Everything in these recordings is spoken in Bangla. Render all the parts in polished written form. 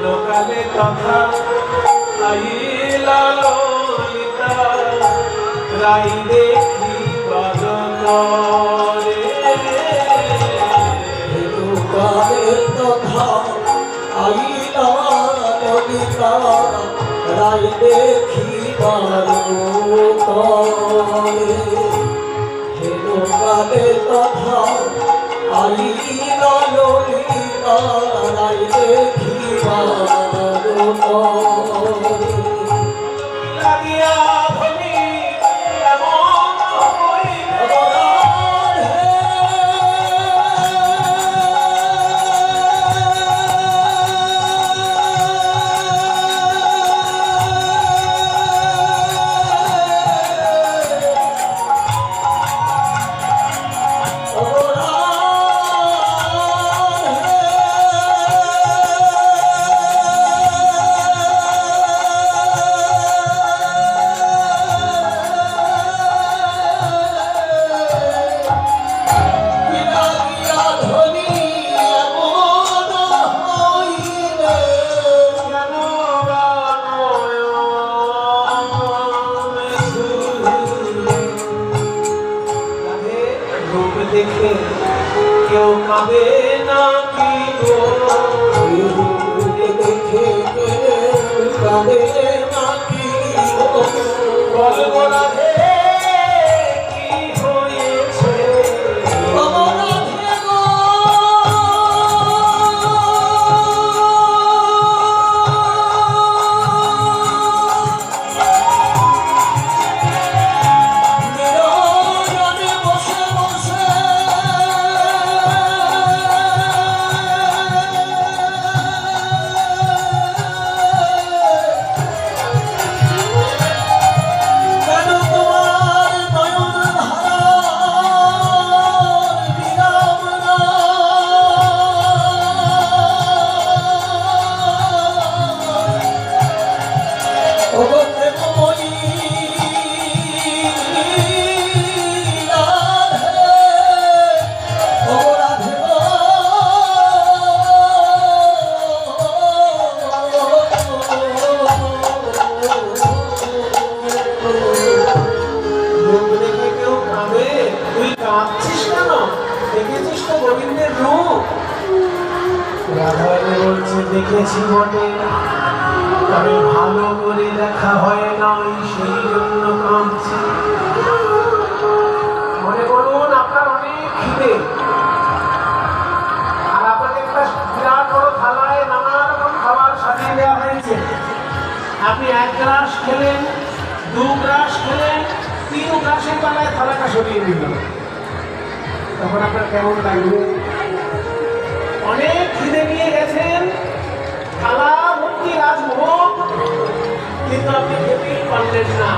লোকালে তথা আইলা ললিতা রাই দেখি বদনরে লোকালে তথা আইলা ললিতা রাই দেখি বদনরে লোকালে তথা আইলা ললিতা রাই দেখি লাগিয়া ধনি এমন হইলে দেখে কেউ কাঁদে না কি গো দেখে কাঁদে না কি বলবো রাধে কি হয়েছে রাধারানী বলছে দেখেছি বটে তবে ভালো করে দেখা হয় নাই সেই জন্য কাঁদছি মনে করুন আপনার অনেক খিদে আর আপনাকে একটা বিরাট বড় থালায় নানা রকম খাবার সাজিয়ে দেওয়া হয়েছে আপনি 1 গ্লাস খেলেন 2 গ্লাস খেলেন 3 গ্লাসের বেলায় থালাটা সরিয়ে দিল তখন আপনার কেমন লাগবে অনেক খিদে নিয়ে গেছেন থালা ভর্তি রাজভোগ কিন্তু আপনি খেতেই পারলেন না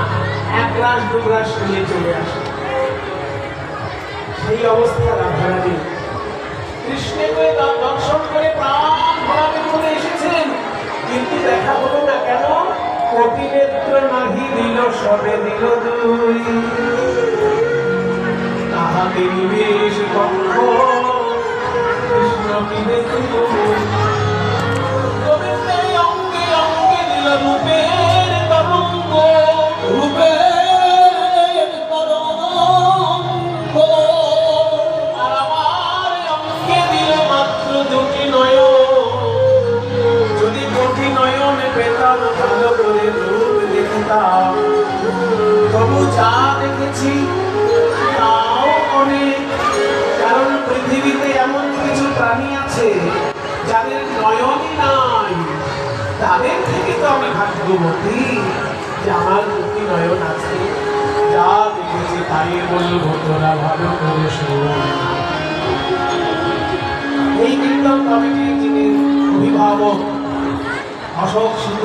1 গ্লাস 2 গ্লাস নিয়ে চলে আসেন সেই অবস্থা রাধারানী কৃষ্ণকে দর্শন করে প্রাণ ভরাতে চলে এসেছেন কিন্তু দেখা হলো না কেন কোটি নেত্র নাহি দিল সবে দিল দুই তাহাতে নিবেশ কক্ষ কৃষ্ণ কিনে গোবিন্দে অঙ্গে অঙ্গে দিল রূপের তরঙ্গ রূপের তরঙ্গ আর আমার অঙ্গে দিল মাত্র 2টি নয়ন যদি 2টি নয়ন পেতাম ভালো করে রূপ দেখতাম তবু যা দেখেছি তাও অনেক কারণ পৃথিবীতে এমন কিছু প্রাণী আছে যাদের নয়নই নাই তাদের থেকে তো আমি ভাগ্যবতী যে আমার 2টি নয়ন আছে যা দেখেছি তাই বলবো তোরা ভালো করে শোন এই কীর্তন কমিটির যিনি অভিভাবক অশোক